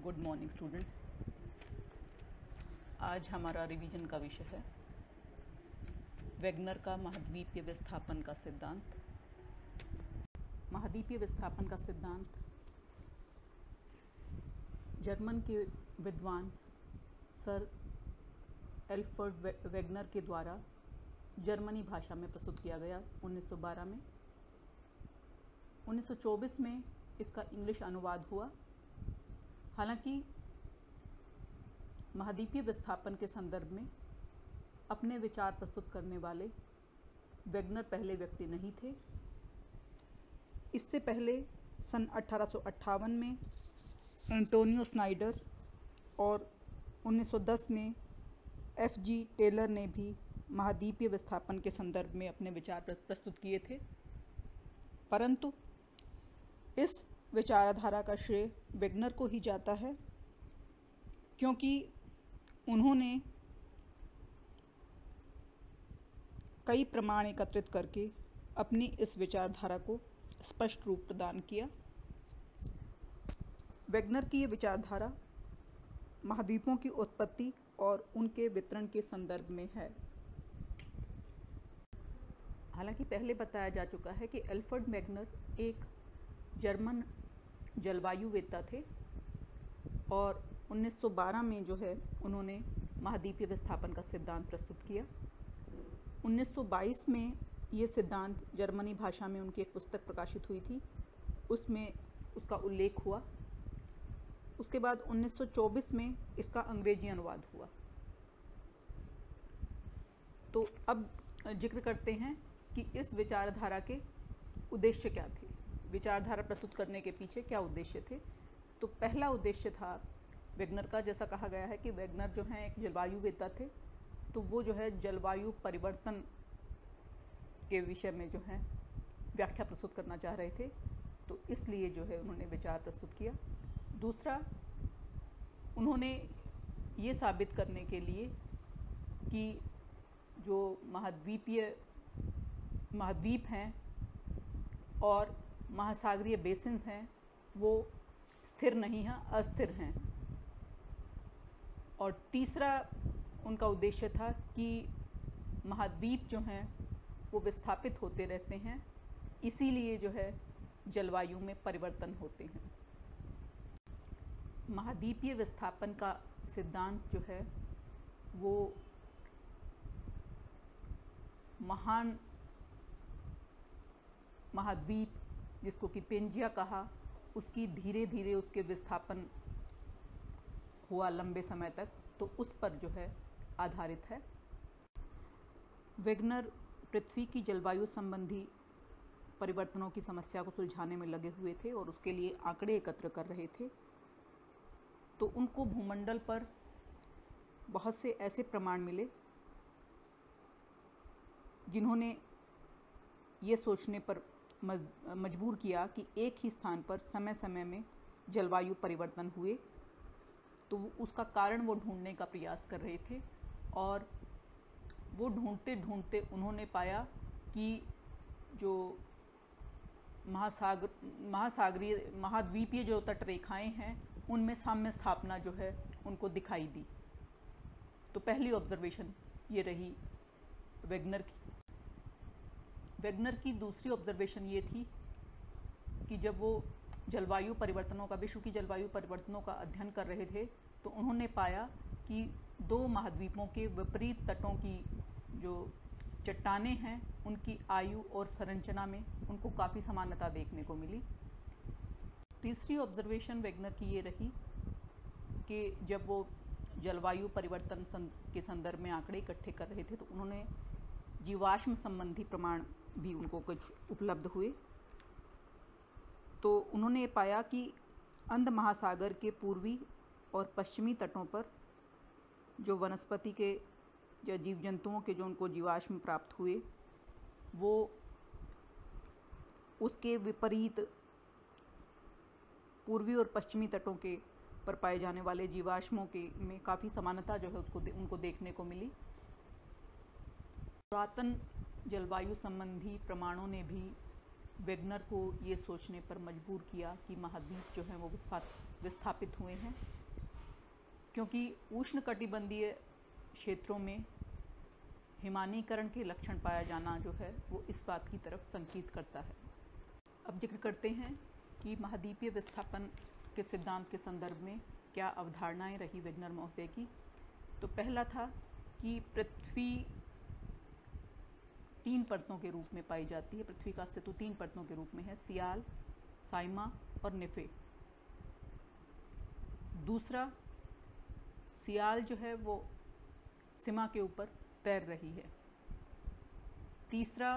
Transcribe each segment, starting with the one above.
Good morning student. आज हमारा revision का विषय है वेगनर का महाद्वीपीय विस्थापन का सिद्धांत। महाद्वीपीय विस्थापन का सिद्धांत जर्मन के विद्वान सर एल्फ्रेड वेगनर के द्वारा जर्मनी भाषा में प्रस्तुत किया गया 1912 में। 1924 में इसका इंग्लिश अनुवाद हुआ। हालांकि महाद्वीपीय विस्थापन के संदर्भ में अपने विचार प्रस्तुत करने वाले वेगनर पहले व्यक्ति नहीं थे। इससे पहले सन 1858 में एंटोनियो स्नाइडर और 1910 में F.G. टेलर ने भी महाद्वीपीय विस्थापन के संदर्भ में अपने विचार प्रस्तुत किए थे, परंतु इस विचारधारा का श्रेय वेगनर को ही जाता है, क्योंकि उन्होंने कई प्रमाण एकत्रित करके अपनी इस विचारधारा को स्पष्ट रूप प्रदान किया। वेगनर की ये विचारधारा महाद्वीपों की उत्पत्ति और उनके वितरण के संदर्भ में है। हालांकि पहले बताया जा चुका है कि एल्फ्रेड वेगनर एक जर्मन जलवायुवेत्ता थे और 1912 में जो है उन्होंने महाद्वीपीय विस्थापन का सिद्धांत प्रस्तुत किया। 1922 में ये सिद्धांत जर्मनी भाषा में उनकी एक पुस्तक प्रकाशित हुई थी, उसमें उसका उल्लेख हुआ। उसके बाद 1924 में इसका अंग्रेजी अनुवाद हुआ। तो अब जिक्र करते हैं कि इस विचारधारा के उद्देश्य क्या थे, विचारधारा प्रस्तुत करने के पीछे क्या उद्देश्य थे। तो पहला उद्देश्य था वेगनर का, जैसा कहा गया है कि वेगनर जो हैं एक जलवायुवेत्ता थे, तो वो जो है जलवायु परिवर्तन के विषय में जो है व्याख्या प्रस्तुत करना चाह रहे थे, तो इसलिए जो है उन्होंने विचार प्रस्तुत किया। दूसरा, उन्होंने ये साबित करने के लिए कि जो महाद्वीप हैं और महासागरीय बेसिन्स हैं वो स्थिर नहीं हैं, अस्थिर हैं। और तीसरा उनका उद्देश्य था कि महाद्वीप जो हैं वो विस्थापित होते रहते हैं, इसीलिए जो है जलवायु में परिवर्तन होते हैं। महाद्वीपीय विस्थापन का सिद्धांत जो है वो महान महाद्वीप, जिसको कि पेंजिया कहा, उसकी धीरे धीरे उसके विस्थापन हुआ लंबे समय तक, तो उस पर जो है आधारित है। वेगनर पृथ्वी की जलवायु संबंधी परिवर्तनों की समस्या को सुलझाने में लगे हुए थे और उसके लिए आंकड़े एकत्र कर रहे थे। तो उनको भूमंडल पर बहुत से ऐसे प्रमाण मिले जिन्होंने ये सोचने पर मजबूर किया कि एक ही स्थान पर समय समय में जलवायु परिवर्तन हुए। तो उसका कारण वो ढूंढने का प्रयास कर रहे थे और वो ढूंढते ढूंढते उन्होंने पाया कि जो महाद्वीपीय जो तटरेखाएं हैं उनमें साम्य स्थापना जो है उनको दिखाई दी। तो पहली ऑब्जर्वेशन ये रही वेगनर की। वेगनर की दूसरी ऑब्जर्वेशन ये थी कि जब वो जलवायु परिवर्तनों का, विश्व की जलवायु परिवर्तनों का अध्ययन कर रहे थे, तो उन्होंने पाया कि दो महाद्वीपों के विपरीत तटों की जो चट्टानें हैं उनकी आयु और संरचना में उनको काफ़ी समानता देखने को मिली। तीसरी ऑब्जर्वेशन वेगनर की ये रही कि जब वो जलवायु परिवर्तन के संदर्भ में आंकड़े इकट्ठे कर रहे थे, तो उन्होंने जीवाश्म संबंधी प्रमाण भी उनको कुछ उपलब्ध हुए। तो उन्होंने पाया कि अंध महासागर के पूर्वी और पश्चिमी तटों पर जो वनस्पति के या जीव जंतुओं के जो उनको जीवाश्म प्राप्त हुए, वो उसके विपरीत पूर्वी और पश्चिमी तटों के पर पाए जाने वाले जीवाश्मों के में काफ़ी समानता जो है उनको देखने को मिली। पुरातन जलवायु संबंधी प्रमाणों ने भी वेगनर को ये सोचने पर मजबूर किया कि महाद्वीप जो हैं वो विस्थापित हुए हैं, क्योंकि उष्णकटिबंधीय क्षेत्रों में हिमानीकरण के लक्षण पाया जाना जो है वो इस बात की तरफ संकेत करता है। अब जिक्र करते हैं कि महाद्वीपीय विस्थापन के सिद्धांत के संदर्भ में क्या अवधारणाएं रही वेगनर महोदय की। तो पहला था कि पृथ्वी 3 परतों के रूप में पाई जाती है। पृथ्वी का अस्तित्व 3 परतों के रूप में है, सियाल, साइमा और निफे। दूसरा, सियाल जो है वो सीमा के ऊपर तैर रही है। तीसरा,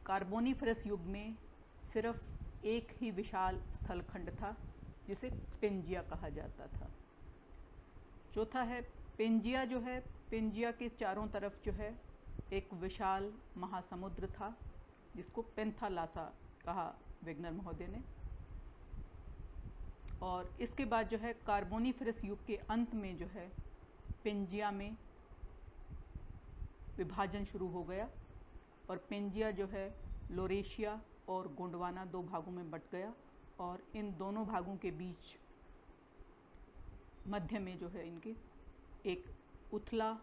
कार्बोनिफरस युग में सिर्फ एक ही विशाल स्थलखंड था जिसे पेंजिया कहा जाता था। चौथा है पेंजिया जो है, पेंजिया के चारों तरफ जो है एक विशाल महासमुद्र था जिसको पेंथालासा कहा वेगनर महोदय ने। और इसके बाद जो है कार्बोनिफरस युग के अंत में जो है पेंजिया में विभाजन शुरू हो गया और पेंजिया जो है लोरेशिया और गोंडवाना 2 भागों में बंट गया और इन दोनों भागों के बीच मध्य में जो है इनके एक उथला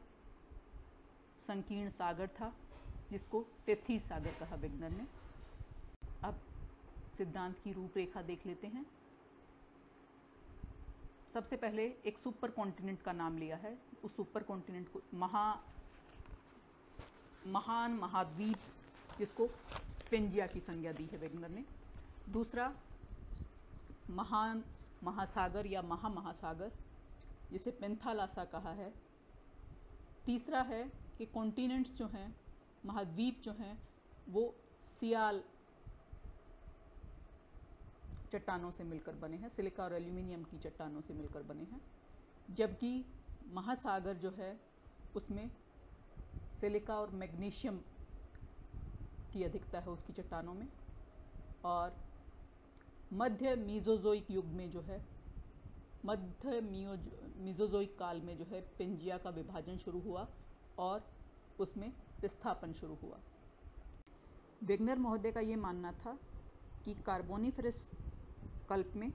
संकीर्ण सागर था जिसको टेथीस सागर कहा वेगनर ने। अब सिद्धांत की रूपरेखा देख लेते हैं। सबसे पहले एक सुपर कॉन्टिनेंट का नाम लिया है। उस सुपर कॉन्टिनेंट को महान महाद्वीप जिसको पेंजिया की संज्ञा दी है वेगनर ने। दूसरा, महान महासागर या महासागर जिसे पेंथालासा कहा है। तीसरा है कि कॉन्टिनेंट्स जो हैं, महाद्वीप जो हैं, वो सियाल चट्टानों से मिलकर बने हैं, सिलिका और एल्यूमिनियम की चट्टानों से मिलकर बने हैं, जबकि महासागर जो है उसमें सिलिका और मैग्नीशियम की अधिकता है उसकी चट्टानों में। और मध्य मीजोजोइक युग में जो है, मध्य मीजोजोइक काल में जो है पेंजिया का विभाजन शुरू हुआ और उसमें विस्थापन शुरू हुआ। वेगनर महोदय का ये मानना था कि कार्बोनिफरस कल्प में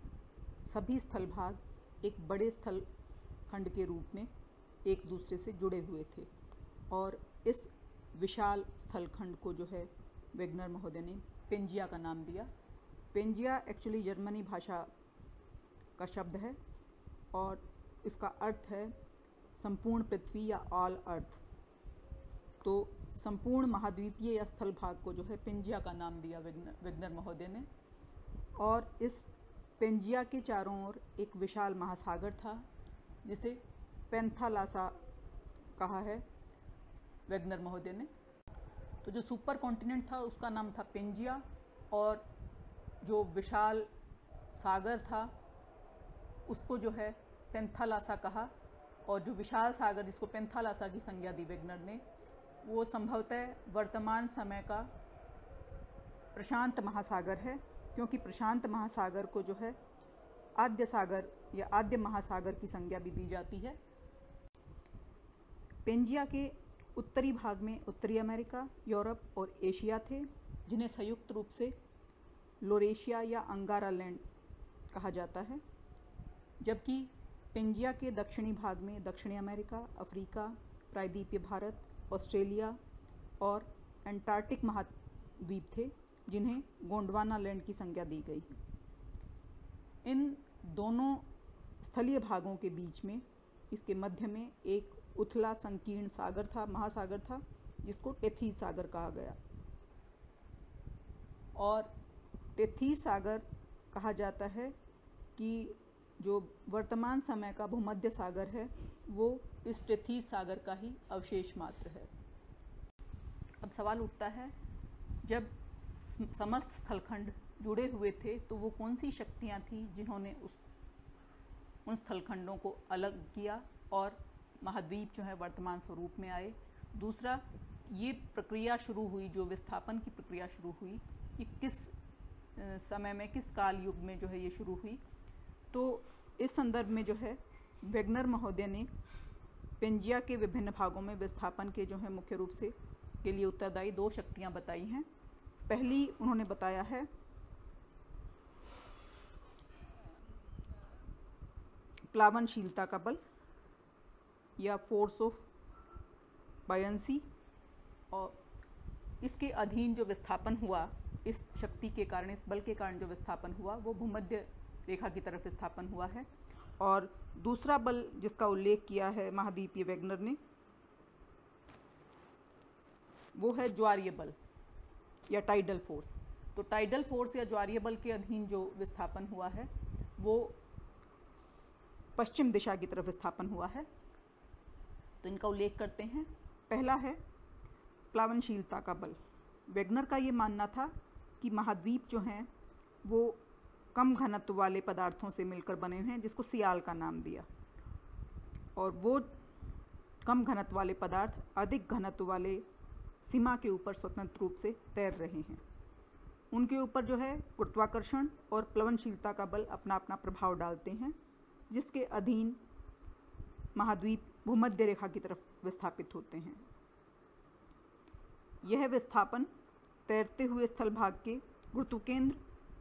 सभी स्थलभाग एक बड़े स्थलखंड के रूप में एक दूसरे से जुड़े हुए थे और इस विशाल स्थलखंड को जो है वेगनर महोदय ने पेंजिया का नाम दिया। पेंजिया एक्चुअली जर्मनी भाषा का शब्द है और इसका अर्थ है संपूर्ण पृथ्वी या ऑल अर्थ। तो संपूर्ण महाद्वीपीय या स्थल भाग को जो है पेंजिया का नाम दिया वेगनर महोदय ने। और इस पेंजिया के चारों ओर एक विशाल महासागर था जिसे पेंथालासा कहा है वेगनर महोदय ने। तो जो सुपर कॉन्टिनेंट था उसका नाम था पेंजिया और जो विशाल सागर था उसको जो है पेंथालासा कहा। और जो विशाल सागर जिसको पेंथालासा की संज्ञा दी वेगनर ने, वो संभवतः वर्तमान समय का प्रशांत महासागर है, क्योंकि प्रशांत महासागर को जो है आद्य सागर या आद्य महासागर की संज्ञा भी दी जाती है। पेंजिया के उत्तरी भाग में उत्तरी अमेरिका, यूरोप और एशिया थे, जिन्हें संयुक्त रूप से लोरेशिया या अंगारा लैंड कहा जाता है। जबकि पेंजिया के दक्षिणी भाग में दक्षिणी अमेरिका, अफ्रीका, प्रायद्वीपीय भारत, ऑस्ट्रेलिया और एंटार्कटिक महाद्वीप थे, जिन्हें गोंडवाना लैंड की संज्ञा दी गई। इन दोनों स्थलीय भागों के बीच में इसके मध्य में एक उथला संकीर्ण सागर था, महासागर था, जिसको टेथीस सागर कहा गया। और टेथीस सागर कहा जाता है कि जो वर्तमान समय का भूमध्य सागर है वो इस टेथीस सागर का ही अवशेष मात्र है। अब सवाल उठता है, जब समस्त स्थलखंड जुड़े हुए थे तो वो कौन सी शक्तियाँ थीं जिन्होंने उन स्थलखंडों को अलग किया और महाद्वीप जो है वर्तमान स्वरूप में आए। दूसरा, ये प्रक्रिया शुरू हुई, जो विस्थापन की प्रक्रिया शुरू हुई, ये किस समय में, किस काल युग में जो है ये शुरू हुई। तो इस संदर्भ में जो है वेगनर महोदय ने पेंजिया के विभिन्न भागों में विस्थापन के जो है मुख्य रूप से के लिए उत्तरदायी 2 शक्तियाँ बताई हैं। पहली उन्होंने बताया है प्लावनशीलता का बल या फोर्स ऑफ बायंसी, और इसके अधीन जो विस्थापन हुआ, इस शक्ति के कारण, इस बल के कारण जो विस्थापन हुआ वो भूमध्य रेखा की तरफ विस्थापन हुआ है। और दूसरा बल जिसका उल्लेख किया है महाद्वीपीय वेगनर ने, वो है ज्वारीय बल या टाइडल फोर्स। तो टाइडल फोर्स या ज्वारीय बल के अधीन जो विस्थापन हुआ है वो पश्चिम दिशा की तरफ विस्थापन हुआ है। तो इनका उल्लेख करते हैं। पहला है प्लावनशीलता का बल। वेगनर का ये मानना था कि महाद्वीप जो हैं वो कम घनत्व वाले पदार्थों से मिलकर बने हुए हैं, जिसको सियाल का नाम दिया, और वो कम घनत्व वाले पदार्थ अधिक घनत्व वाले सीमा के ऊपर स्वतंत्र रूप से तैर रहे हैं। उनके ऊपर जो है गुरुत्वाकर्षण और प्लवनशीलता का बल अपना अपना प्रभाव डालते हैं, जिसके अधीन महाद्वीप भूमध्य रेखा की तरफ विस्थापित होते हैं। यह विस्थापन तैरते हुए स्थल भाग के गुरुत्व केंद्र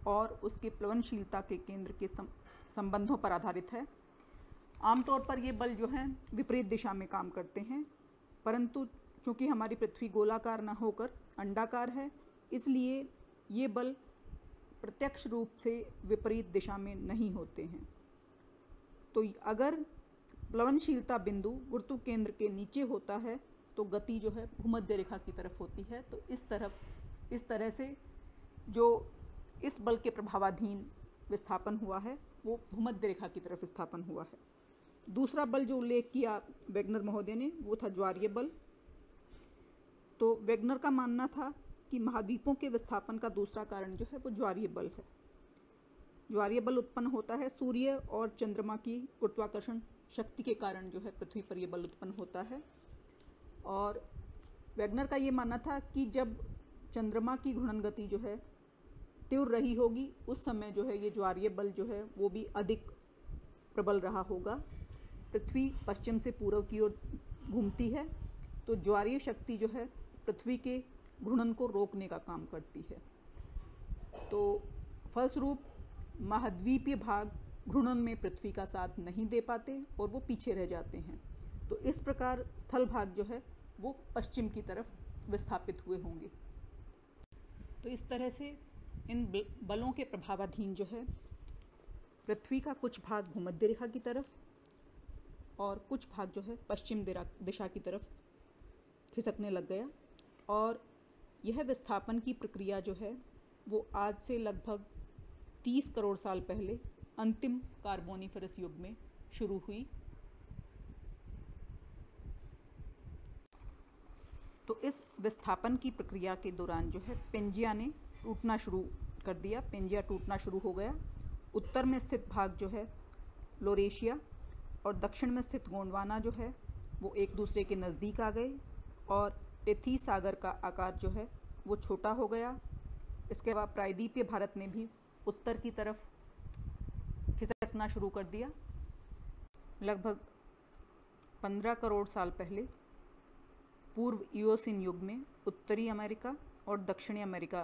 और उसके प्लवनशीलता के केंद्र के संबंधों पर आधारित है। आमतौर पर ये बल जो हैं विपरीत दिशा में काम करते हैं, परंतु चूँकि हमारी पृथ्वी गोलाकार न होकर अंडाकार है, इसलिए ये बल प्रत्यक्ष रूप से विपरीत दिशा में नहीं होते हैं। तो अगर प्लवनशीलता बिंदु गुरुत्व केंद्र के नीचे होता है तो गति जो है भूमध्य रेखा की तरफ होती है। तो इस तरह से जो इस बल के प्रभावाधीन विस्थापन हुआ है वो भूमध्य रेखा की तरफ विस्थापन हुआ है। दूसरा बल जो उल्लेख किया वेगनर महोदय ने वो था ज्वारीय बल। तो वेगनर का मानना था कि महाद्वीपों के विस्थापन का दूसरा कारण जो है वो ज्वारीय बल है। ज्वारीय बल उत्पन्न होता है सूर्य और चंद्रमा की गुरुत्वाकर्षण शक्ति के कारण जो है पृथ्वी पर यह बल उत्पन्न होता है। और वेगनर का ये मानना था कि जब चंद्रमा की घूर्णन गति जो है तीव्र रही होगी, उस समय जो है ये ज्वारीय बल जो है वो भी अधिक प्रबल रहा होगा। पृथ्वी पश्चिम से पूर्व की ओर घूमती है, तो ज्वारीय शक्ति जो है पृथ्वी के घूर्णन को रोकने का काम करती है। तो फलस्वरूप महाद्वीपीय भाग घूर्णन में पृथ्वी का साथ नहीं दे पाते और वो पीछे रह जाते हैं। तो इस प्रकार स्थल भाग जो है वो पश्चिम की तरफ विस्थापित हुए होंगे। तो इस तरह से इन बलों के प्रभावाधीन जो है पृथ्वी का कुछ भाग भूमध्य रेखा की तरफ और कुछ भाग जो है पश्चिम दिशा की तरफ खिसकने लग गया। और यह विस्थापन की प्रक्रिया जो है वो आज से लगभग 30 करोड़ साल पहले अंतिम कार्बोनिफरस युग में शुरू हुई। तो इस विस्थापन की प्रक्रिया के दौरान जो है पेंजिया ने टूटना शुरू कर दिया। पेंजिया टूटना शुरू हो गया। उत्तर में स्थित भाग जो है लोरेशिया और दक्षिण में स्थित गोंडवाना जो है वो एक दूसरे के नज़दीक आ गए और टेथीस सागर का आकार जो है वो छोटा हो गया। इसके बाद प्रायद्वीपीय भारत ने भी उत्तर की तरफ खिसकना शुरू कर दिया। लगभग 15 करोड़ साल पहले पूर्व इओसिन युग में उत्तरी अमेरिका और दक्षिणी अमेरिका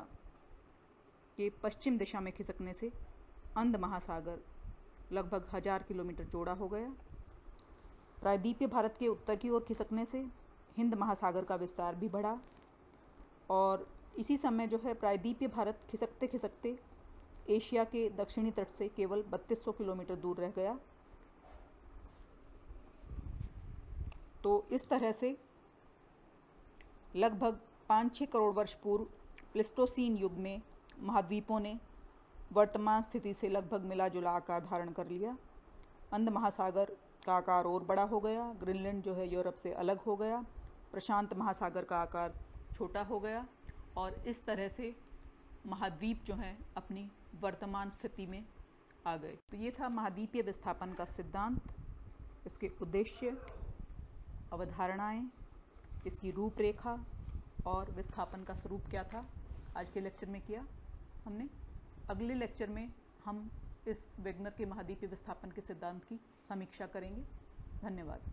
के पश्चिम दिशा में खिसकने से अंध महासागर लगभग 1000 किलोमीटर चौड़ा हो गया। प्रायद्वीपीय भारत के उत्तर की ओर खिसकने से हिंद महासागर का विस्तार भी बढ़ा और इसी समय जो है प्रायद्वीपीय भारत खिसकते खिसकते एशिया के दक्षिणी तट से केवल 3200 किलोमीटर दूर रह गया। तो इस तरह से लगभग 5-6 करोड़ वर्ष पूर्व प्लेस्टोसीन युग में महाद्वीपों ने वर्तमान स्थिति से लगभग मिला जुला आकार धारण कर लिया। अंध महासागर का आकार और बड़ा हो गया। ग्रीनलैंड जो है यूरोप से अलग हो गया। प्रशांत महासागर का आकार छोटा हो गया और इस तरह से महाद्वीप जो हैं अपनी वर्तमान स्थिति में आ गए। तो ये था महाद्वीपीय विस्थापन का सिद्धांत, इसके उद्देश्य, अवधारणाएं, इसकी रूपरेखा और विस्थापन का स्वरूप क्या था, आज के लेक्चर में किया हमने। अगले लेक्चर में हम इस वेगनर के महाद्वीपीय विस्थापन के सिद्धांत की समीक्षा करेंगे। धन्यवाद।